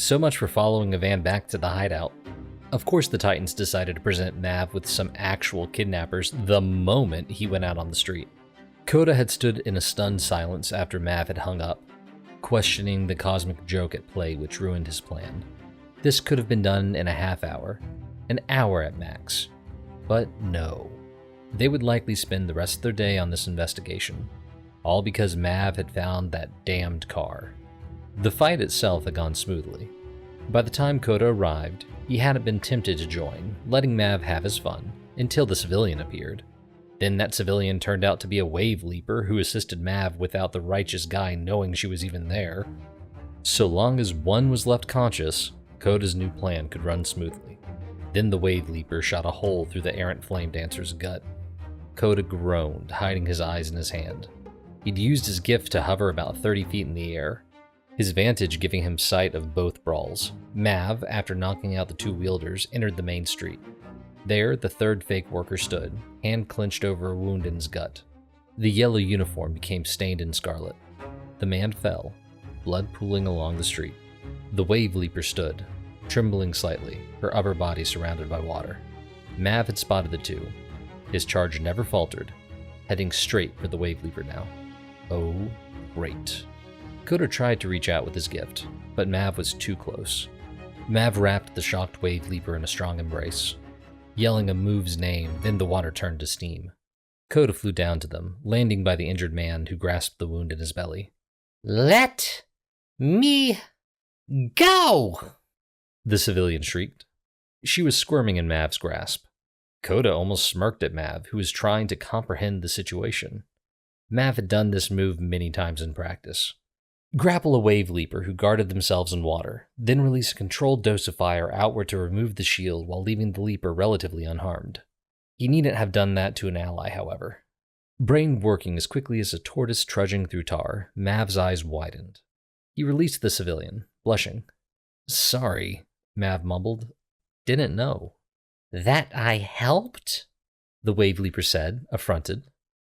So much for following a van back to the hideout. Of course the Titans decided to present Mav with some actual kidnappers the moment he went out on the street. Koda had stood in a stunned silence after Mav had hung up, questioning the cosmic joke at play which ruined his plan. This could have been done in a half hour, an hour at max. But no. They would likely spend the rest of their day on this investigation, all because Mav had found that damned car. The fight itself had gone smoothly. By the time Koda arrived, he hadn't been tempted to join, letting Mav have his fun, until the civilian appeared. Then that civilian turned out to be a wave leaper who assisted Mav without the righteous guy knowing she was even there. So long as one was left conscious, Koda's new plan could run smoothly. Then the wave leaper shot a hole through the errant flame dancer's gut. Koda groaned, hiding his eyes in his hand. He'd used his gift to hover about 30 feet in the air, his vantage giving him sight of both brawls. Mav, after knocking out the two wielders, entered the main street. There, the third fake worker stood, hand clenched over a wound in his gut. The yellow uniform became stained in scarlet. The man fell, blood pooling along the street. The wave leaper stood, trembling slightly, her upper body surrounded by water. Mav had spotted the two. His charge never faltered, heading straight for the wave leaper now. Oh, great. Koda tried to reach out with his gift, but Mav was too close. Mav wrapped the shocked wave leaper in a strong embrace. Yelling a move's name, then the water turned to steam. Koda flew down to them, landing by the injured man who grasped the wound in his belly. "Let me go!" The civilian shrieked. She was squirming in Mav's grasp. Koda almost smirked at Mav, who was trying to comprehend the situation. Mav had done this move many times in practice. Grapple a wave leaper who guarded themselves in water, then release a controlled dose of fire outward to remove the shield while leaving the leaper relatively unharmed. He needn't have done that to an ally, however. Brain working as quickly as a tortoise trudging through tar, Mav's eyes widened. He released the civilian, blushing. "Sorry," Mav mumbled. "Didn't know." "That I helped?" the wave leaper said, affronted.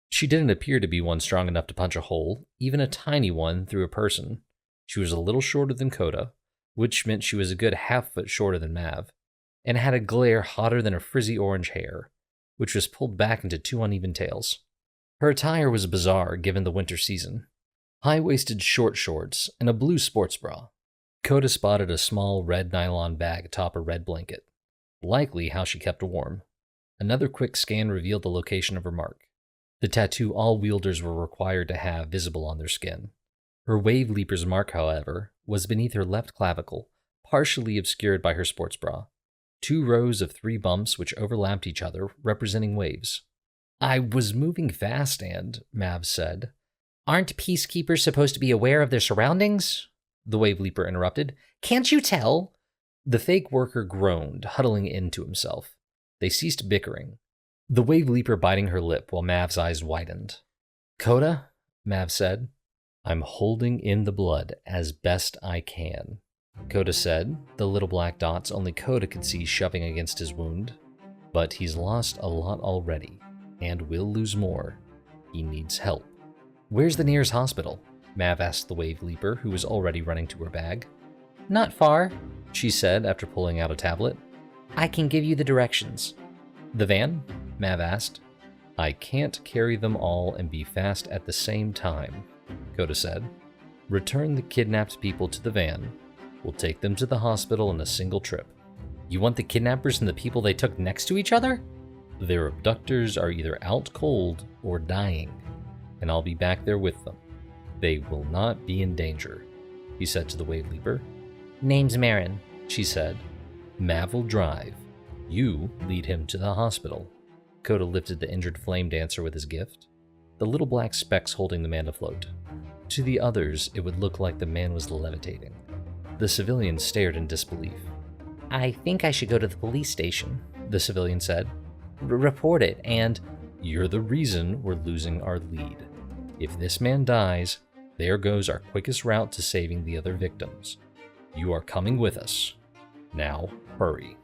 She didn't appear to be one strong enough to punch a hole, even a tiny one, through a person. She was a little shorter than Koda, which meant she was a good half-foot shorter than Mav, and had a glare hotter than a frizzy orange hair, which was pulled back into two uneven tails. Her attire was bizarre given the winter season. High-waisted short shorts and a blue sports bra. Koda spotted a small red nylon bag atop a red blanket, likely how she kept warm. Another quick scan revealed the location of her mark. The tattoo all wielders were required to have visible on their skin. Her wave leaper's mark, however, was beneath her left clavicle, partially obscured by her sports bra. 2 rows of 3 bumps which overlapped each other, representing waves. "I was moving fast and," Mav said. "Aren't peacekeepers supposed to be aware of their surroundings?" the wave leaper interrupted. "Can't you tell?" The fake worker groaned, huddling into himself. They ceased bickering, the wave leaper biting her lip while Mav's eyes widened. "Koda," Mav said. "I'm holding in the blood as best I can," Koda said, the little black dots only Koda could see shoving against his wound. "But he's lost a lot already, and will lose more. He needs help." "Where's the nearest hospital?" Mav asked the wave leaper, who was already running to her bag. "Not far," she said after pulling out a tablet. "I can give you the directions." "The van?" Mav asked. "I can't carry them all and be fast at the same time," Koda said. "Return the kidnapped people to the van. We'll take them to the hospital in a single trip." "You want the kidnappers and the people they took next to each other?" "Their abductors are either out cold or dying, and I'll be back there with them. They will not be in danger," he said to the wave leaper. "Name's Maren," she said. "Mav will drive. You lead him to the hospital." Koda lifted the injured flame dancer with his gift, the little black specks holding the man afloat. To the others, it would look like the man was levitating. The civilian stared in disbelief. "I think I should go to the police station," the civilian said. Report it, and..." "You're the reason we're losing our lead. If this man dies, there goes our quickest route to saving the other victims. You are coming with us. Now, hurry."